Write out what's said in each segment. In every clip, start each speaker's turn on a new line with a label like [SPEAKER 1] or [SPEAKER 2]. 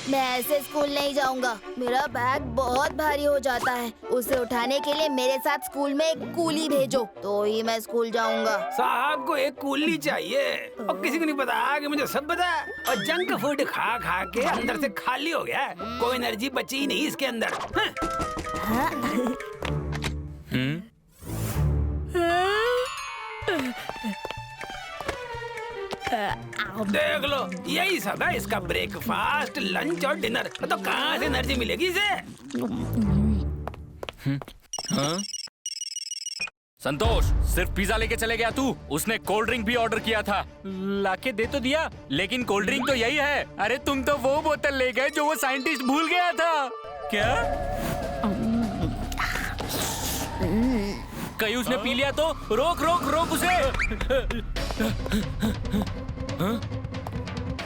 [SPEAKER 1] मैं ऐसे स्कूल नहीं जाऊंगा। मेरा बैग बहुत भारी हो जाता है। उसे उठाने के लिए मेरे साथ स्कूल में एक कूली भेजो, तो ही मैं स्कूल जाऊंगा।
[SPEAKER 2] साहब को एक कूली चाहिए और किसी को नहीं पता कि मुझे सब पता है। और जंक फूड खा खा के अंदर से खाली हो गया है। कोई एनर्जी बची ही नहीं इसके अंदर। देख लो, यही सब है इसका ब्रेकफास्ट, लंच और डिनर। तो कहाँ से एनर्जी मिलेगी इसे?
[SPEAKER 3] हाँ? संतोष, सिर्फ पिज्जा लेके चले गया तू? उसने कोल्ड ड्रिंक भी ऑर्डर किया था। लाके दे तो दिया, लेकिन कोल्ड ड्रिंक तो यही है। अरे तुम तो वो बोतल ले गए जो वो साइंटिस्ट भूल गया था। क्या? कहीं उसने पी लिया तो? रोक रोक रोक उसे।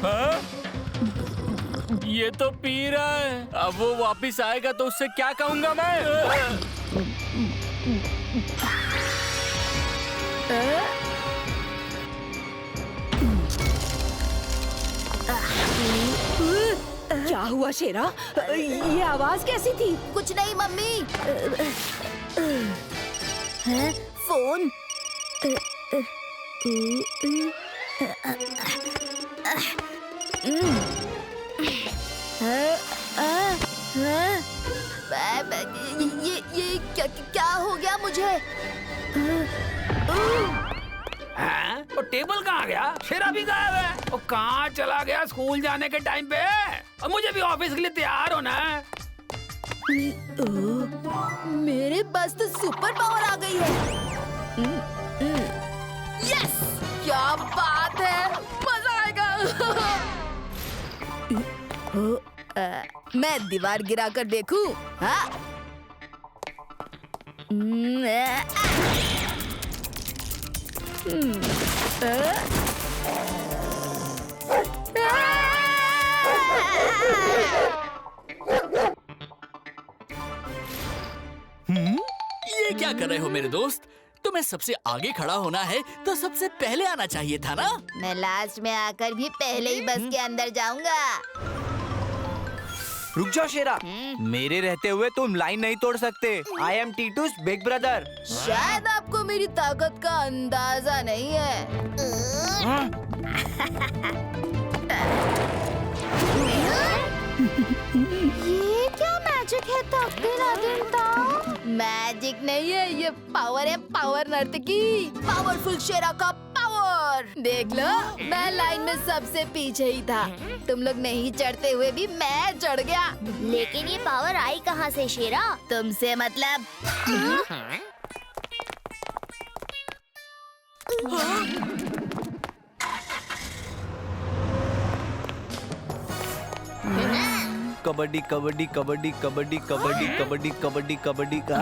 [SPEAKER 3] हाँ? ये तो पी रहा है। अब वो वापिस आएगा तो उससे क्या कहूंगा मैं?
[SPEAKER 4] क्या हुआ शेरा? ये आवाज कैसी थी?
[SPEAKER 1] कुछ नहीं मम्मी। हैं? फोन? ये क्या हो गया मुझे?
[SPEAKER 2] हाँ? और टेबल कहाँ गया? शेरा भी गायब है। और कहाँ चला गया स्कूल जाने के टाइम पे? और मुझे भी ऑफिस के लिए तैयार होना है।
[SPEAKER 1] मेरे पास तो सुपर पावर आ गई है। यस! क्या बात है, मजा आएगा। मैं दीवार गिरा कर देखूं? हाँ?
[SPEAKER 5] ये क्या कर रहे हो मेरे दोस्त? तुम्हें सबसे आगे खड़ा होना है तो सबसे पहले आना चाहिए था ना।
[SPEAKER 1] मैं लास्ट में आकर भी पहले ही बस के अंदर जाऊंगा।
[SPEAKER 6] रुक जाओ शेरा, मेरे रहते हुए तुम लाइन नहीं तोड़ सकते। आई एम टीटूस बिग ब्रदर।
[SPEAKER 1] शायद आपको मेरी ताकत का अंदाजा नहीं है। ये क्या मैजिक है? मैजिक नहीं है, ये पावर है, पावर नर्तकी। पावरफुल शेरा का पावर। देख लो, मैं लाइन में सबसे पीछे ही था। तुम लोग नहीं चढ़ते हुए भी मैं चढ़ गया।
[SPEAKER 7] लेकिन ये पावर आई कहाँ से शेरा?
[SPEAKER 1] तुमसे मतलब?
[SPEAKER 6] कबड्डी कबड्डी कबड्डी कबड्डी कबड्डी कबड्डी कबड्डी कबड्डी का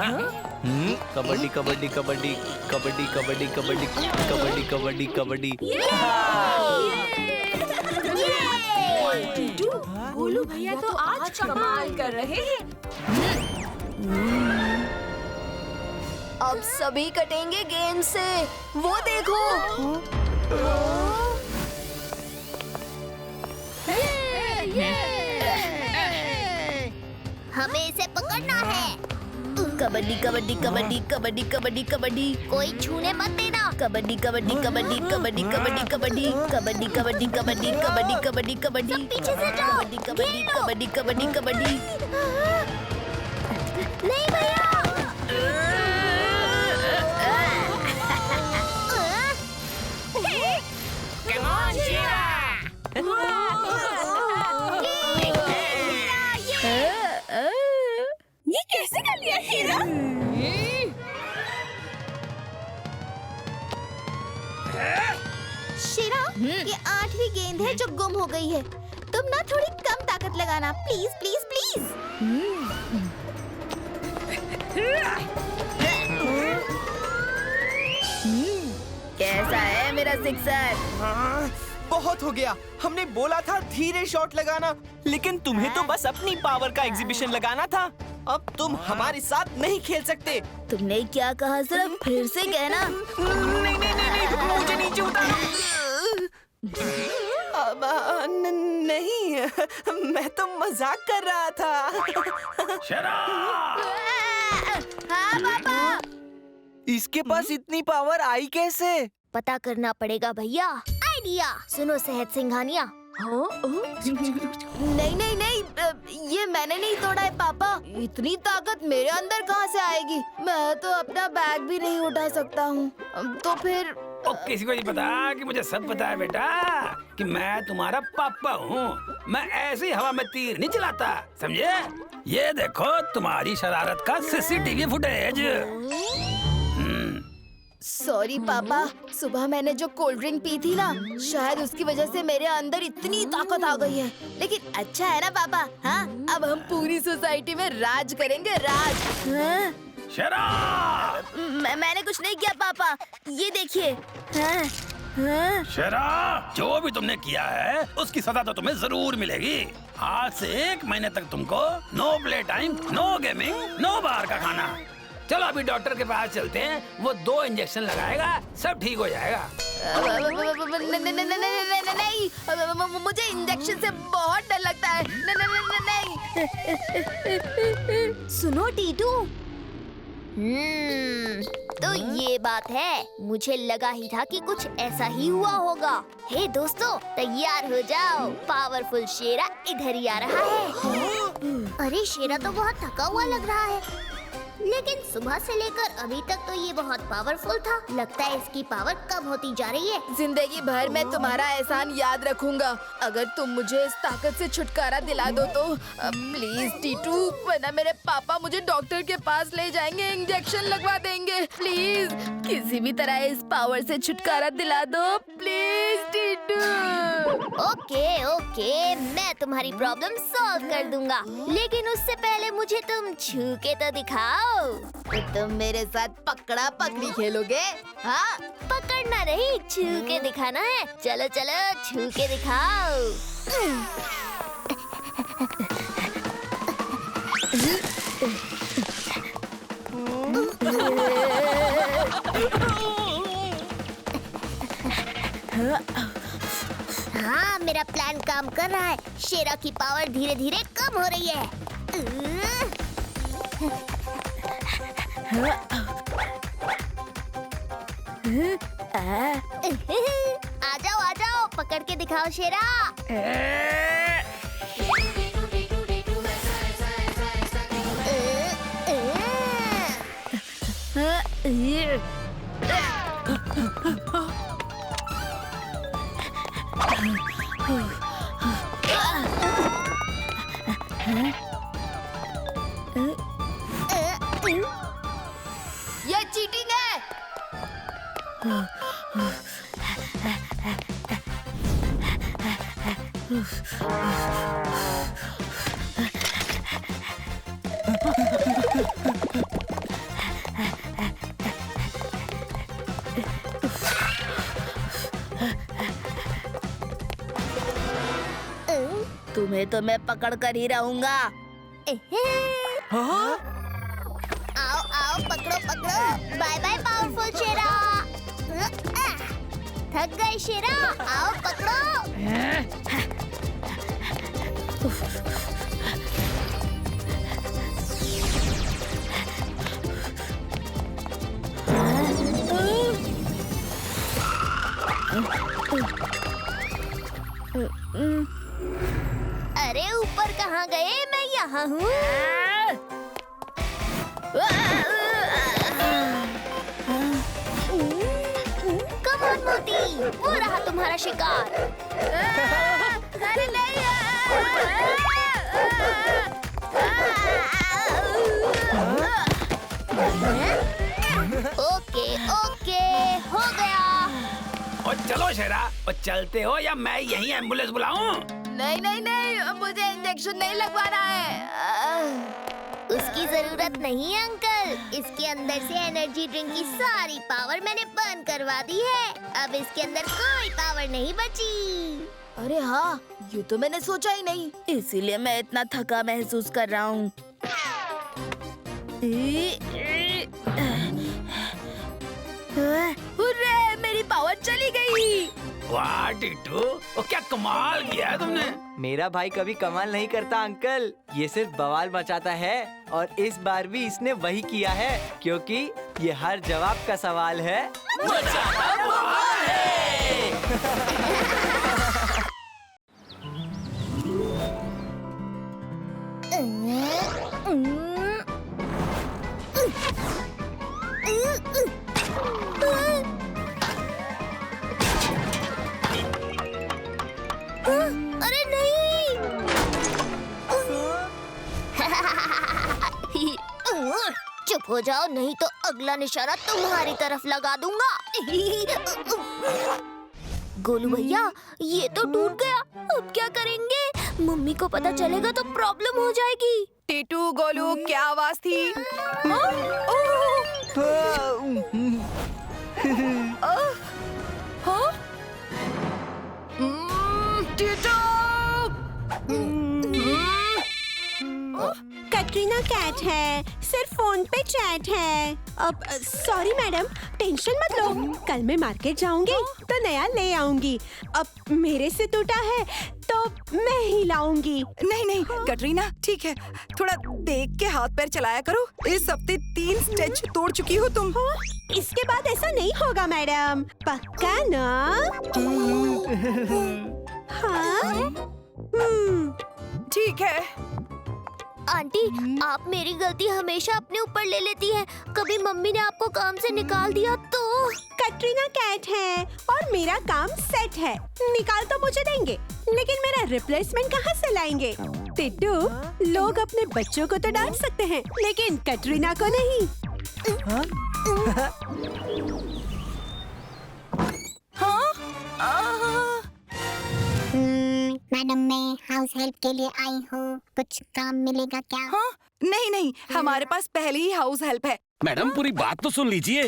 [SPEAKER 6] कबड्डी कबड्डी कबड्डी कबड्डी कबड्डी कबड्डी कबड्डी कबड्डी कबड्डी।
[SPEAKER 4] टीटू, भोलू भैया तो आज कमाल कर रहे हैं।
[SPEAKER 1] अब सभी कटेंगे गेम से, वो देखो।
[SPEAKER 7] हमें इसे पकड़ना है।
[SPEAKER 1] कबड्डी कबड्डी कबड्डी कबड्डी कबड्डी कबड्डी।
[SPEAKER 7] कोई छूने मत देना।
[SPEAKER 1] कबड्डी कबड्डी कबड्डी कबड्डी कबड्डी कबड्डी कबड्डी कबड्डी कबड्डी कबड्डी कबड्डी कबड्डी।
[SPEAKER 7] सब पीछे से जाओ।
[SPEAKER 1] कबड्डी कबड्डी कबड्डी कबड्डी कबड्डी।
[SPEAKER 7] नहीं भैया।
[SPEAKER 4] ये कैसे कर लिया शेरा?
[SPEAKER 1] शेरा, ये 8वीं गेंद है जो गुम हो गई है। तुम ना थोड़ी कम ताकत लगाना, प्लीज प्लीज प्लीज। कैसा है मेरा सिक्सर?
[SPEAKER 6] बहुत हो गया। हमने बोला था धीरे शॉट लगाना, लेकिन तुम्हें तो बस अपनी पावर का एग्जीबिशन लगाना था। अब तुम हमारे साथ नहीं खेल सकते।
[SPEAKER 1] तुमने क्या कहा? जरा फिर से कहना।
[SPEAKER 6] नहीं नहीं नहीं, नहीं मुझे नीचे उतारो। नहीं मैं तो मजाक कर रहा था।
[SPEAKER 2] शेरा,
[SPEAKER 1] हाँ पापा।
[SPEAKER 6] इसके पास इतनी पावर आई कैसे?
[SPEAKER 7] पता करना पड़ेगा भैया। आइडिया सुनो सेहत सिंघानिया।
[SPEAKER 1] नहीं नहीं नहीं, ये मैंने नहीं तोड़ा है पापा। इतनी ताकत मेरे अंदर कहाँ से आएगी? मैं तो अपना बैग भी नहीं उठा सकता हूँ। तो फिर
[SPEAKER 2] ओ किसी को नहीं पता कि मुझे सब पता है बेटा, कि मैं तुम्हारा पापा हूँ। मैं ऐसे ही हवा में तीर नहीं चलाता, समझे? ये देखो तुम्हारी शरारत का सीसीटीवी फुटेज।
[SPEAKER 1] सॉरी पापा, सुबह मैंने जो कोल्ड ड्रिंक पी थी ना, शायद उसकी वजह से मेरे अंदर इतनी ताकत आ गई है। लेकिन अच्छा है ना पापा, हाँ? अब हम पूरी सोसाइटी में राज करेंगे, राज। हाँ?
[SPEAKER 2] शेरा,
[SPEAKER 1] मैंने कुछ नहीं किया पापा, ये देखिए। हाँ? हाँ?
[SPEAKER 2] शेरा, जो भी तुमने किया है उसकी सजा तो तुम्हें जरूर मिलेगी। आज से 1 महीने तक तुमको no play time, no gaming, no बाहर का खाना। चलो अभी डॉक्टर के पास चलते हैं, वो 2 इंजेक्शन लगाएगा, सब ठीक हो जाएगा।
[SPEAKER 1] नहीं, मुझे इंजेक्शन से बहुत डर लगता है। नहीं।
[SPEAKER 7] सुनो टीटू। तो ये बात है, मुझे लगा ही था कि कुछ ऐसा ही हुआ होगा। हे दोस्तों, तैयार हो जाओ, पावरफुल शेरा इधर ही आ रहा है। अरे शेरा तो बहुत थका हुआ लग रहा है, लेकिन सुबह से लेकर अभी तक तो ये बहुत पावरफुल था। लगता है इसकी पावर कम होती जा रही है।
[SPEAKER 1] जिंदगी भर मैं तुम्हारा एहसान याद रखूंगा, अगर तुम मुझे इस ताकत से छुटकारा दिला दो तो। प्लीज टीटू, वरना मेरे पापा मुझे डॉक्टर के पास ले जाएंगे, इंजेक्शन लगवा देंगे। प्लीज किसी भी तरह इस पावर से छुटकारा दिला दो, प्लीज टीटू।
[SPEAKER 7] ओके ओके, मैं तुम्हारी प्रॉब्लम सॉल्व कर दूंगा, लेकिन उससे पहले मुझे तुम छू के तो दिखाओ।
[SPEAKER 1] तो तुम मेरे साथ पकड़ा पकड़ी खेलोगे? हाँ?
[SPEAKER 7] पकड़ना नहीं, छू के दिखाना है। चलो चलो, छू के दिखाओ। हाँ, मेरा प्लान काम कर रहा है। शेरा की पावर धीरे धीरे कम हो रही है। आ जाओ, पकड़ के दिखाओ शेरा।
[SPEAKER 1] ये चीटिंग है। तुम्हें तो मैं पकड़ कर ही रहूंगा।
[SPEAKER 7] आओ आओ, पकड़ो पकड़ो। बाय बाय पावरफुल शेरा। थक गए शेरा, आओ पकड़ो। अरे ऊपर कहाँ गए? मैं यहाँ हूँ। कम ऑन मोती, वो रहा तुम्हारा शिकार।
[SPEAKER 1] अरे नहीं।
[SPEAKER 7] ओके ओके, हो गया।
[SPEAKER 2] और चलो शेरा, और चलते हो या मैं यहीं एम्बुलेंस बुलाऊं?
[SPEAKER 1] नहीं नहीं नहीं, मुझे इंजेक्शन नहीं लगवाना है।
[SPEAKER 7] उसकी जरूरत नहीं है अंकल, इसके अंदर से एनर्जी ड्रिंक की सारी पावर मैंने बर्न करवा दी है। अब इसके अंदर कोई पावर नहीं बची।
[SPEAKER 1] अरे हाँ, ये तो मैंने सोचा ही नहीं, इसीलिए मैं इतना थका महसूस कर रहा हूँ। हुर्रे, मेरी पावर चली गई।
[SPEAKER 2] वाह टिट्टू, वो क्या कमाल किया है तुमने।
[SPEAKER 6] मेरा भाई कभी कमाल नहीं करता अंकल, ये सिर्फ बवाल मचाता है और इस बार भी इसने वही किया है क्योंकि ये हर जवाब का सवाल है।
[SPEAKER 7] अरे नहीं। चुप हो जाओ, नहीं तो अगला निशाना तुम्हारी तरफ लगा दूंगा। गोलू भैया, ये तो टूट गया, अब क्या करेंगे? मम्मी को पता चलेगा तो प्रॉब्लम हो जाएगी।
[SPEAKER 4] टीटू, गोलू, क्या आवाज थी?
[SPEAKER 8] कटरीना कैट है, सिर्फ फोन पे चैट है। अब सॉरी मैडम, टेंशन मत लो, कल मैं मार्केट जाऊंगी तो नया ले आऊंगी। अब मेरे से टूटा है तो मैं ही लाऊंगी।
[SPEAKER 4] नहीं नहीं कटरीना, ठीक है, थोड़ा देख के हाथ पैर चलाया करो। इस हफ्ते 3 स्टिच तोड़ चुकी हो तुम।
[SPEAKER 8] इसके बाद ऐसा नहीं होगा मैडम, पक्का ना? हाँ?
[SPEAKER 4] ठीक है।
[SPEAKER 7] आंटी, आप मेरी गलती हमेशा अपने ऊपर ले लेती हैं। कभी मम्मी ने आपको काम से निकाल दिया तो?
[SPEAKER 8] कटरीना कैट है और मेरा काम सेट है, निकाल तो मुझे देंगे, लेकिन मेरा रिप्लेसमेंट कहाँ से लाएंगे? टिट्टू, लोग अपने बच्चों को तो डांट सकते हैं, लेकिन कटरीना को नहीं।
[SPEAKER 9] मैडम, मैं हाउस हेल्प के लिए आई हूँ, कुछ काम मिलेगा क्या?
[SPEAKER 4] हाँ? नहीं नहीं, हमारे पास पहले ही हाउस हेल्प है।
[SPEAKER 10] मैडम, पूरी बात तो सुन लीजिए।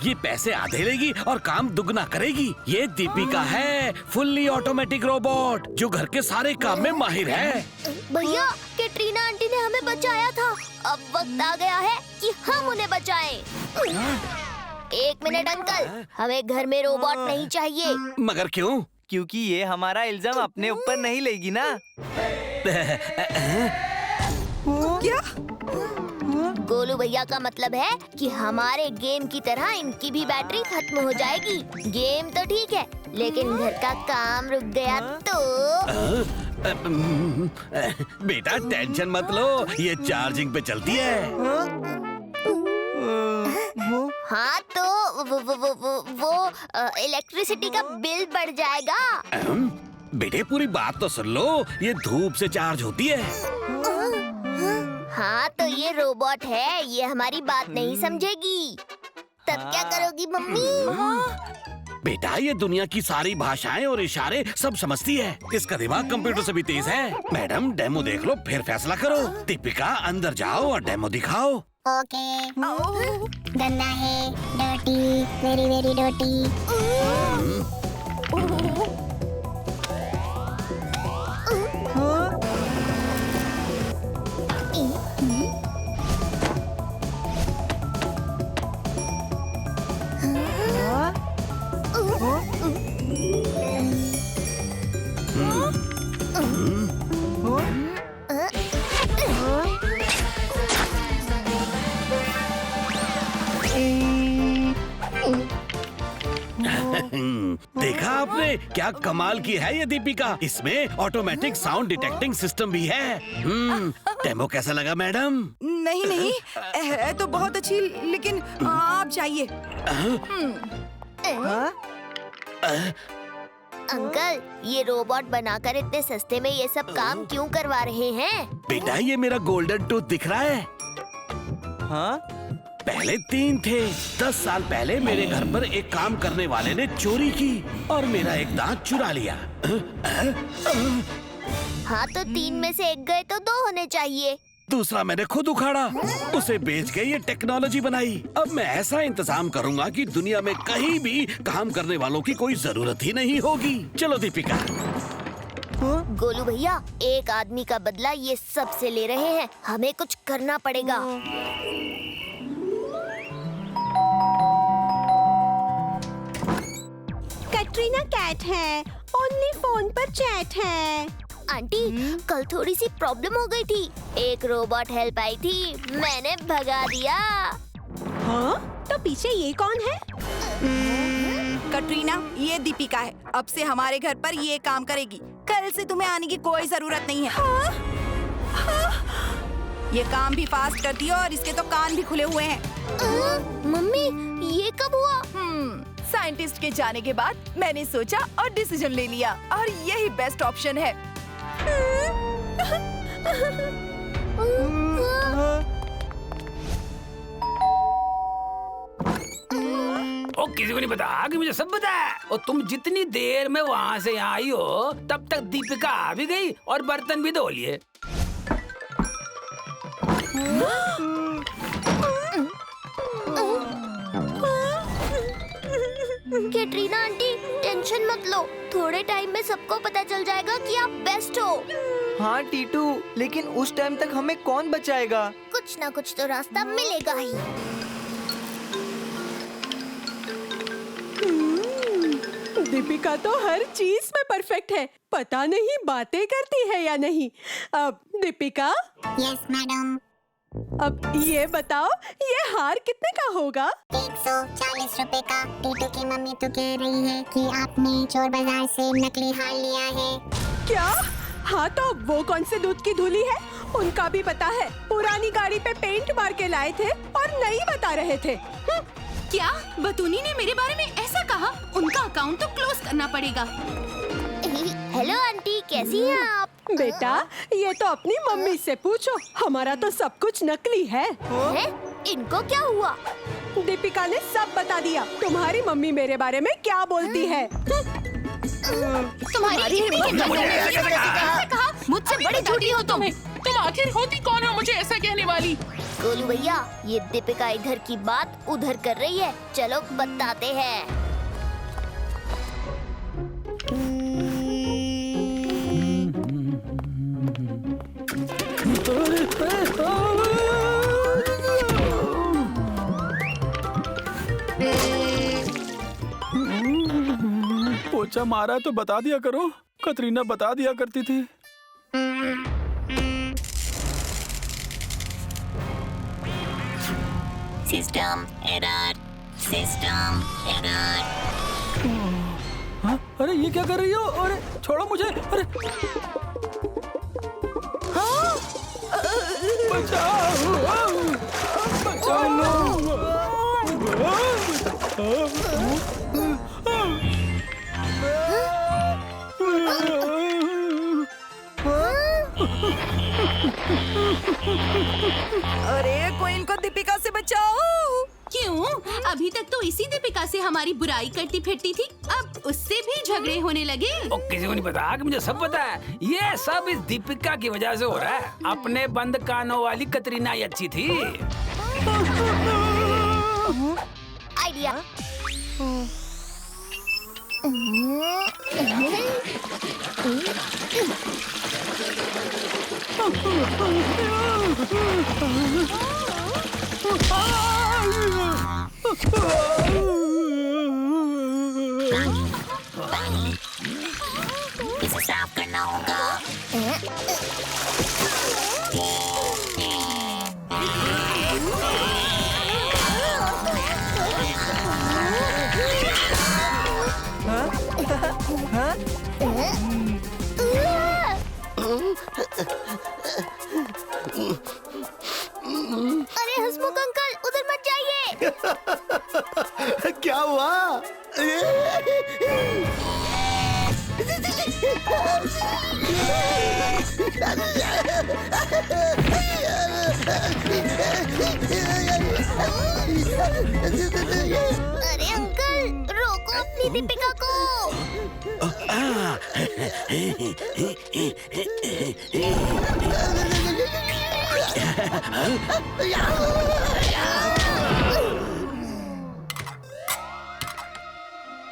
[SPEAKER 10] ये पैसे आधे लेगी और काम दुगना करेगी। ये दीपिका है, फुल्ली ऑटोमेटिक रोबोट जो घर के सारे काम में माहिर है।
[SPEAKER 7] भैया, कैटरीना आंटी ने हमें बचाया था, अब वक्त आ गया है कि हम उन्हें बचाएं। 1 मिनट अंकल, हमें घर में रोबोट नहीं चाहिए।
[SPEAKER 10] मगर क्यों?
[SPEAKER 6] क्योंकि ये हमारा इल्जाम अपने ऊपर नहीं लेगी ना।
[SPEAKER 4] क्या?
[SPEAKER 7] गोलू भैया का मतलब है कि हमारे गेम की तरह इनकी भी बैटरी खत्म हो जाएगी। गेम तो ठीक है, लेकिन घर का काम रुक गया तो?
[SPEAKER 10] बेटा टेंशन मत लो, ये चार्जिंग पे चलती है।
[SPEAKER 7] हाँ तो वो इलेक्ट्रिसिटी का बिल बढ़ जाएगा।
[SPEAKER 10] बेटे पूरी बात तो सुन लो, ये धूप से चार्ज होती है।
[SPEAKER 7] हाँ तो ये रोबोट है, ये हमारी बात नहीं समझेगी, तब क्या करोगी मम्मी?
[SPEAKER 10] बेटा ये दुनिया की सारी भाषाएं और इशारे सब समझती है, इसका दिमाग कंप्यूटर से भी तेज है। मैडम डेमो देख लो फिर फैसला करो। दीपिका अंदर जाओ और डेमो दिखाओ।
[SPEAKER 9] ओके। गंदा है, डर्टी, वेरी वेरी डर्टी।
[SPEAKER 10] देखा आपने क्या कमाल की है ये दीपिका, इसमें ऑटोमेटिक साउंड डिटेक्टिंग सिस्टम भी है। डेमो कैसा लगा मैडम?
[SPEAKER 4] नहीं नहीं, है तो बहुत अच्छी, लेकिन आप जाइए।
[SPEAKER 7] अंकल, ये रोबोट बनाकर इतने सस्ते में ये सब काम क्यों करवा रहे हैं?
[SPEAKER 10] बेटा ये मेरा गोल्डन टूथ दिख रहा है।
[SPEAKER 6] हाँ?
[SPEAKER 10] पहले 3 थे। 10 साल पहले मेरे घर पर एक काम करने वाले ने चोरी की और मेरा एक दांत चुरा लिया।
[SPEAKER 7] हाँ तो 3 में से 1 गए तो 2 होने चाहिए।
[SPEAKER 10] दूसरा मैंने खुद उखाड़ा, उसे बेच के ये टेक्नोलॉजी बनाई। अब मैं ऐसा इंतजाम करूंगा कि दुनिया में कहीं भी काम करने वालों की कोई जरूरत ही नहीं होगी। चलो दीपिका।
[SPEAKER 7] गोलू भैया, एक आदमी का बदला ये सब से ले रहे हैं, हमें कुछ करना पड़ेगा।
[SPEAKER 8] कैटरीना कैट है, ओनली फोन पर चैट है।
[SPEAKER 7] आंटी कल थोड़ी सी प्रॉब्लम हो गई थी। एक रोबोट हेल्प आई थी, मैंने भगा दिया।
[SPEAKER 8] हाँ? तो पीछे ये कौन है?
[SPEAKER 4] कटरीना, ये दीपिका है। अब से हमारे घर पर ये काम करेगी। कल से तुम्हें आने की कोई जरूरत नहीं है। ये काम भी फास्ट करती है और इसके तो कान भी खुले हुए हैं।
[SPEAKER 7] मम्मी ये कब हुआ?
[SPEAKER 4] साइंटिस्ट के जाने के बाद मैंने सोचा और डिसीजन ले लिया, और यही बेस्ट ऑप्शन है।
[SPEAKER 2] ओ किसी को नहीं पता कि मुझे सब पता है। और तुम जितनी देर में वहाँ से यहाँ आई हो तब तक दीपिका आ भी गई और बर्तन भी धो लिए।
[SPEAKER 7] कैटरीना आंटी टेंशन मत लो, थोड़े टाइम में सबको पता चल जाएगा कि आप बेस्ट हो।
[SPEAKER 6] हाँ टीटू, लेकिन उस टाइम तक हमें कौन बचाएगा?
[SPEAKER 7] कुछ ना कुछ तो रास्ता मिलेगा ही।
[SPEAKER 8] दीपिका तो हर चीज में परफेक्ट है, पता नहीं बातें करती है या नहीं। अब दीपिका,
[SPEAKER 9] यस मैडम।
[SPEAKER 8] अब ये बताओ, ये हार कितने का होगा?
[SPEAKER 9] 140 रुपए का। टीटू की मम्मी तो कह रही है कि आपने चोर बाजार से नकली हार लिया है।
[SPEAKER 8] क्या? हाँ तो वो कौन से दूध की धूली है? उनका भी पता है, पुरानी गाड़ी पे पेंट मार के लाए थे और नहीं बता रहे थे।
[SPEAKER 11] क्या बतूनी ने मेरे बारे में ऐसा कहा? उनका अकाउंट तो क्लोज करना पड़ेगा।
[SPEAKER 7] हेलो आंटी, कैसी हैं आप?
[SPEAKER 8] बेटा, ये तो अपनी मम्मी से पूछो, हमारा तो सब कुछ नकली है।
[SPEAKER 7] हैं? इनको क्या हुआ?
[SPEAKER 8] दीपिका ने सब बता दिया। तुम्हारी मम्मी मेरे बारे में क्या बोलती है?
[SPEAKER 11] तुम्हारी हिम्मत कैसे कहा? मुझसे बड़ी झूठी हो तुम। तुम आखिर होती कौन हो मुझे ऐसा कहने वाली?
[SPEAKER 7] गोलू भैया, ये दीपिका इधर की बात उधर कर रही है, चलो बताते हैं।
[SPEAKER 2] पोछा मारा तो बता दिया करो, कतरीना बता दिया करती थी।
[SPEAKER 9] System error, system error.
[SPEAKER 2] हाँ? अरे ये क्या कर रही हो? अरे छोड़ो मुझे। अरे बचाओ,
[SPEAKER 4] अरे कोई इनको दीपिका से बचाओ।
[SPEAKER 11] क्यों? अभी तक तो इसी दीपिका से हमारी बुराई करती फिरती थी, अब उससे भी झगड़े होने लगे।
[SPEAKER 2] ओ किसी को नहीं पता कि मुझे सब पता है। ये सब इस दीपिका की वजह से हो रहा है। अपने बंद कानों वाली कतरीना ही अच्छी थी।
[SPEAKER 7] आइडिया।
[SPEAKER 9] इसे साफ करना होगा।
[SPEAKER 7] अरे हसमुख अंकल, उधर मत जाइए।
[SPEAKER 6] क्या हुआ?
[SPEAKER 7] अरे अंकल, रोको अपनी दीपिका को।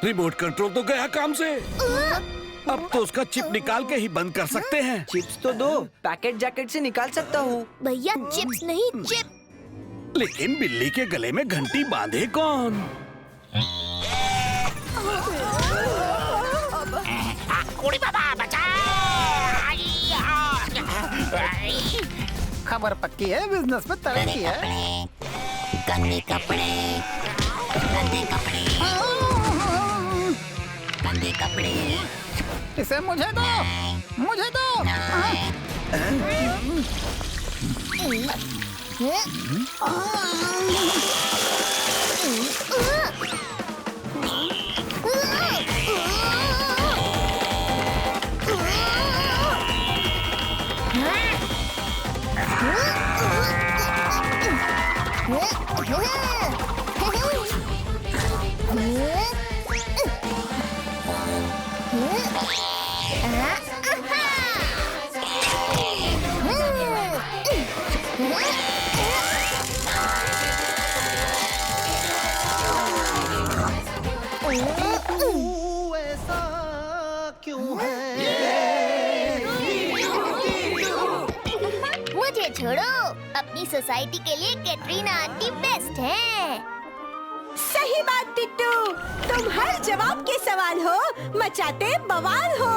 [SPEAKER 10] रिमोट कंट्रोल तो गया काम से। अब तो उसका चिप निकाल के ही बंद कर सकते हैं।
[SPEAKER 6] चिप्स तो दो, पैकेट जैकेट से निकाल सकता हूँ।
[SPEAKER 7] भैया चिप्स नहीं, चिप।
[SPEAKER 10] लेकिन बिल्ली के गले में घंटी बांधे कौन?
[SPEAKER 12] कुड़ी बाबा बचा।
[SPEAKER 13] खबर पक्की है, बिजनेस में तरक्की है।
[SPEAKER 9] गंदे कपड़े, गंदे कपड़े, गंदे कपड़े।
[SPEAKER 13] इसे मुझे दो, मुझे दो।
[SPEAKER 7] मुझे छोड़ो, अपनी सोसाइटी के लिए कैटरीना आंटी बेस्ट है।
[SPEAKER 8] सही बात टिट्टू, तुम हर जवाब के सवाल हो, मचाते बवाल हो।